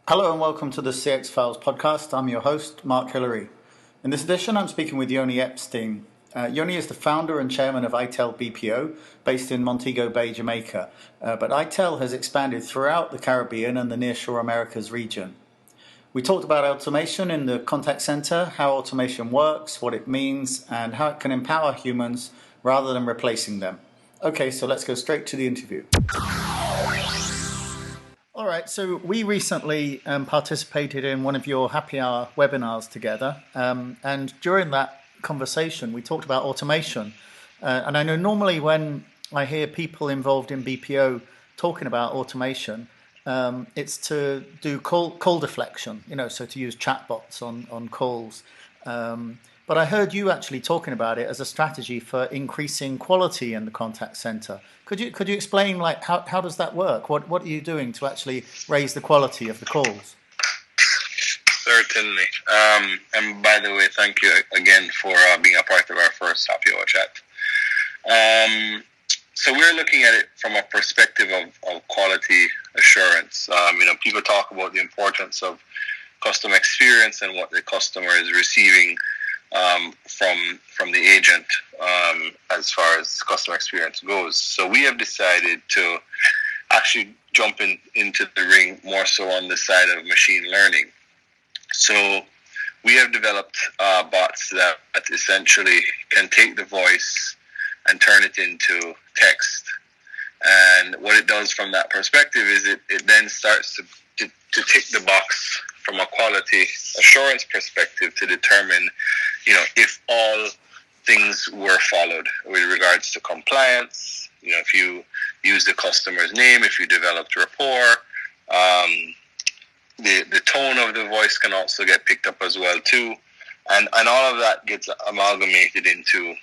Hello and welcome to the CX Files podcast. I'm your host, Mark Hillary. In this edition, I'm speaking with Yoni Epstein. Yoni is the founder and chairman of itelbpo, based in Montego Bay, Jamaica. But ITEL has expanded throughout the Caribbean and the nearshore Americas region. We talked about automation in the contact center, how automation works, what it means, and how it can empower humans rather than replacing them. Okay, so let's go straight to the interview. All right, so we recently participated in one of your happy hour webinars together, and during that conversation, we talked about automation. And I know normally when I hear people involved in BPO talking about automation, it's to do call deflection, so to use chatbots on calls. But I heard you actually talking about it as a strategy for increasing quality in the contact center. Could you explain how does that work? What are you doing to actually raise the quality of the calls? Certainly. And by the way, thank you again for being a part of our first happy hour chat. So we're looking at it from a perspective of quality assurance. People talk about the importance of customer experience and what the customer is receiving from the agent as far as customer experience goes. So we have decided to actually jump into the ring more so on the side of machine learning. So we have developed bots that essentially can take the voice and turn it into text. And what it does from that perspective is it then starts to tick the box from a quality assurance perspective to determine, if all things were followed with regards to compliance. If you use the customer's name, if you developed rapport, the tone of the voice can also get picked up as well too, and all of that gets amalgamated into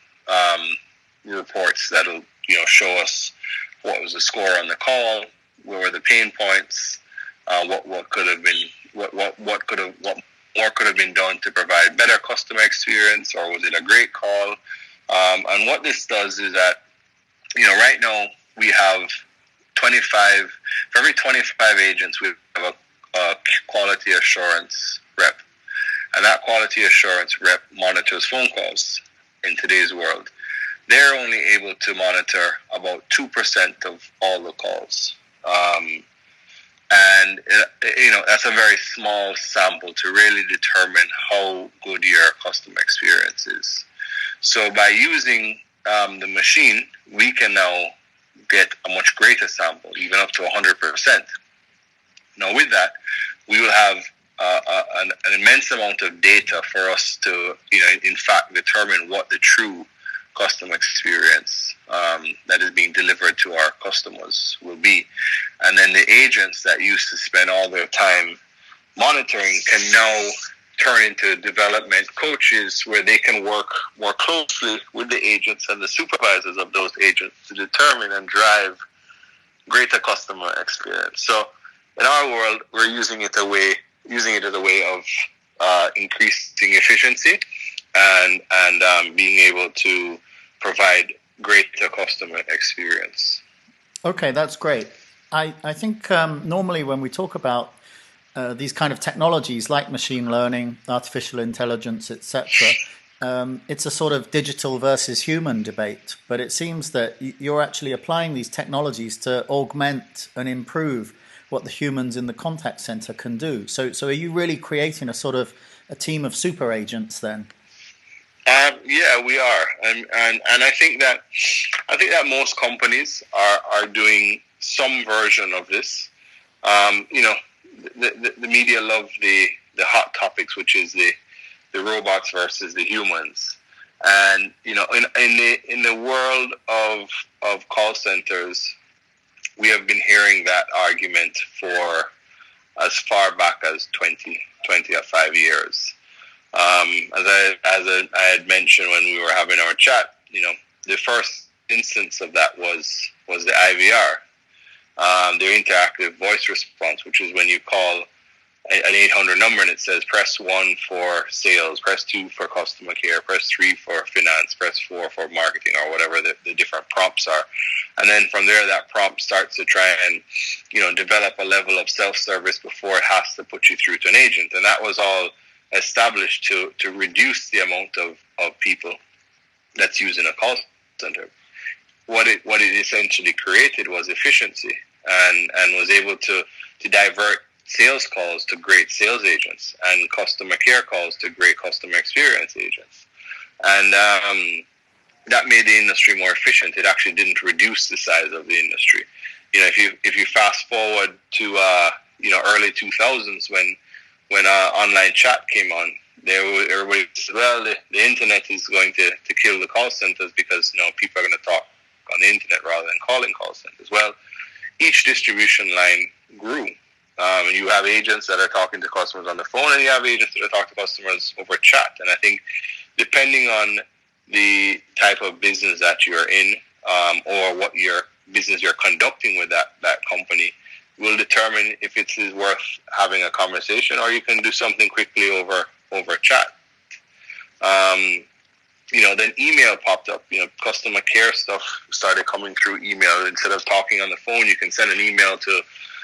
reports that'll show us what was the score on the call, what were the pain points, what could have been what more could have been done to provide better customer experience, or was it a great call? And what this does is that right now we have 25 for every 25 agents we have a quality assurance rep, and that quality assurance rep monitors phone calls. In today's world, they're only able to monitor about 2% of all the calls. And that's a very small sample to really determine how good your customer experience is. So by using the machine, we can now get a much greater sample, even up to 100%. Now with that, we will have an immense amount of data for us to, in fact, determine what the true customer experience that is being delivered to our customers will be. And then the agents that used to spend all their time monitoring can now turn into development coaches, where they can work more closely with the agents and the supervisors of those agents to determine and drive greater customer experience. So in our world, we're using it as a way of increasing efficiency and being able to provide greater customer experience. Okay, that's great. I think normally when we talk about these kind of technologies like machine learning, artificial intelligence, etc., it's a sort of digital versus human debate. But it seems that you're actually applying these technologies to augment and improve what the humans in the contact center can do. So are you really creating a team of super agents then? Yeah, we are, and I think that most companies are doing some version of this. The media love the hot topics, which is the robots versus the humans, and in the world of call centers, we have been hearing that argument for as far back as 20 or 5 years. As I had mentioned when we were having our chat, the first instance of that was the IVR, the interactive voice response, which is when you call an 800 number and it says press 1 for sales, press 2 for customer care, press 3 for finance, press 4 for marketing, or whatever the different prompts are. And then from there, that prompt starts to try and, develop a level of self-service before it has to put you through to an agent. And that was all established to reduce the amount of people that's using a call center. What it essentially created was efficiency and was able to divert sales calls to great sales agents and customer care calls to great customer experience agents. And that made the industry more efficient. It actually didn't reduce the size of the industry. If you fast forward to early 2000s when online chat came on, everybody said, well, the internet is going to kill the call centers because people are going to talk on the internet rather than calling call centers. Well, each distribution line grew. And you have agents that are talking to customers on the phone, and you have agents that are talking to customers over chat. And I think depending on the type of business that you're in, or what your business you're conducting with that company, will determine if it is worth having a conversation, or you can do something quickly over chat. Then email popped up. Customer care stuff started coming through email. Instead of talking on the phone, you can send an email to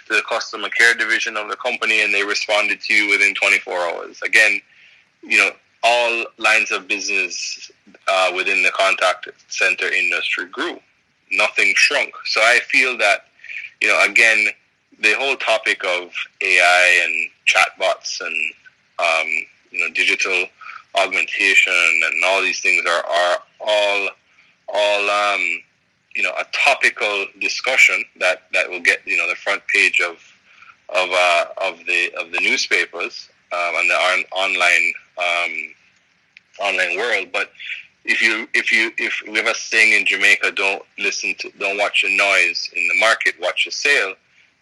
the customer care division of the company, and they responded to you within 24 hours. Again, all lines of business within the contact center industry grew. Nothing shrunk. So I feel that, again, the whole topic of AI and chatbots and, digital augmentation and all these things are all a topical discussion that will get the front page of the newspapers and the online world. But if we have a saying in Jamaica, don't watch the noise in the market, watch the sale.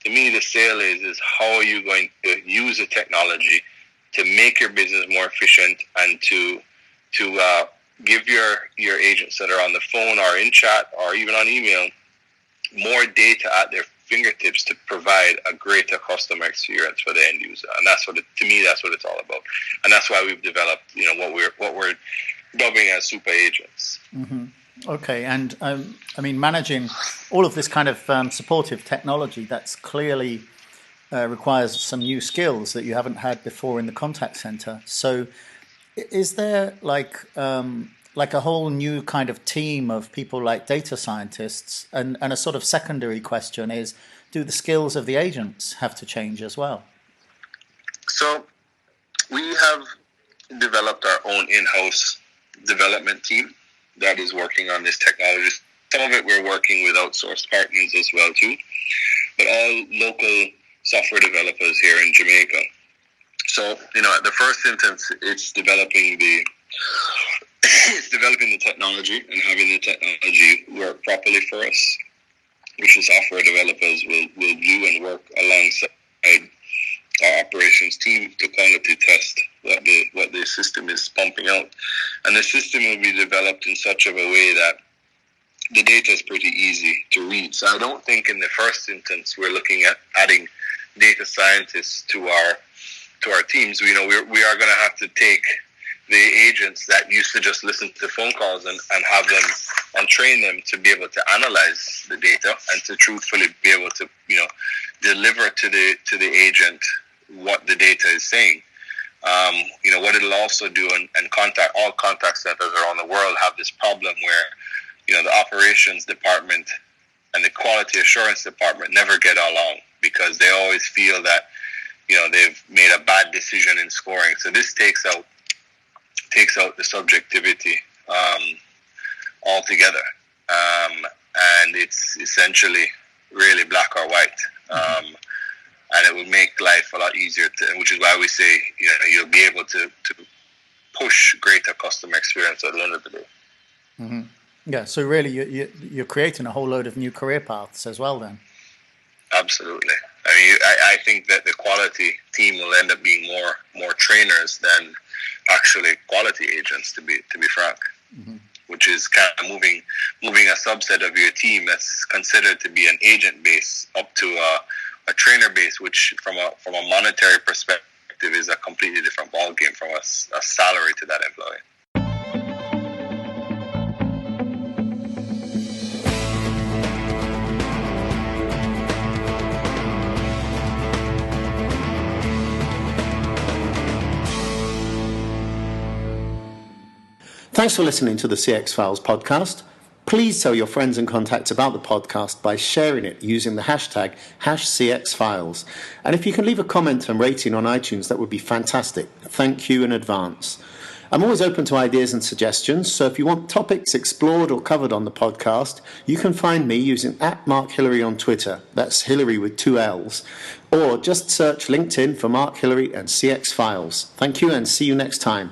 To me, the sale is how are you going to use the technology to make your business more efficient and to give your agents that are on the phone or in chat or even on email more data at their fingertips to provide a greater customer experience for the end user. And that's what that's what it's all about. And that's why we've developed what we're dubbing as super agents. Mm-hmm. Okay, and managing all of this kind of supportive technology, that's clearly requires some new skills that you haven't had before in the contact center. So is there like a whole new kind of team of people like data scientists? And a sort of secondary question is, do the skills of the agents have to change as well? So we have developed our own in-house development team that is working on this technology. Some of it we're working with outsourced partners as well too, but all local software developers here in Jamaica. So, at the first instance, it's developing the technology and having the technology work properly for us, which the software developers will do and work alongside our operations team to quality test what the system is pumping out. And the system will be developed in such a way that the data is pretty easy to read. So I don't think in the first instance we're looking at adding data scientists to our teams. We are going to have to take the agents that used to just listen to phone calls and have them and train them to be able to analyze the data and to truthfully be able to deliver to the agent what the data is saying. What it'll also do, and all contact centers around the world have this problem where the operations department and the quality assurance department never get along because they always feel that they've made a bad decision in scoring. So this takes out the subjectivity altogether, and it's essentially really black or white, and it will make life a lot easier. Which is why we say you'll be able to push greater customer experience at the end of the day. Mm-hmm. Yeah. So really, you're creating a whole load of new career paths as well, then. Absolutely. I think that the quality team will end up being more trainers than actually quality agents, to be frank. Mm-hmm. Which is kind of moving a subset of your team that's considered to be an agent base up to a trainer base, which from a monetary perspective is a completely different ballgame from a salary to that employee. Thanks for listening to the CX Files podcast. Please tell your friends and contacts about the podcast by sharing it using the hashtag #CXFiles. And if you can leave a comment and rating on iTunes, that would be fantastic. Thank you in advance. I'm always open to ideas and suggestions, so if you want topics explored or covered on the podcast, you can find me using @MarkHillary on Twitter. That's Hillary with 2 L's. Or just search LinkedIn for Mark Hillary and CX Files. Thank you and see you next time.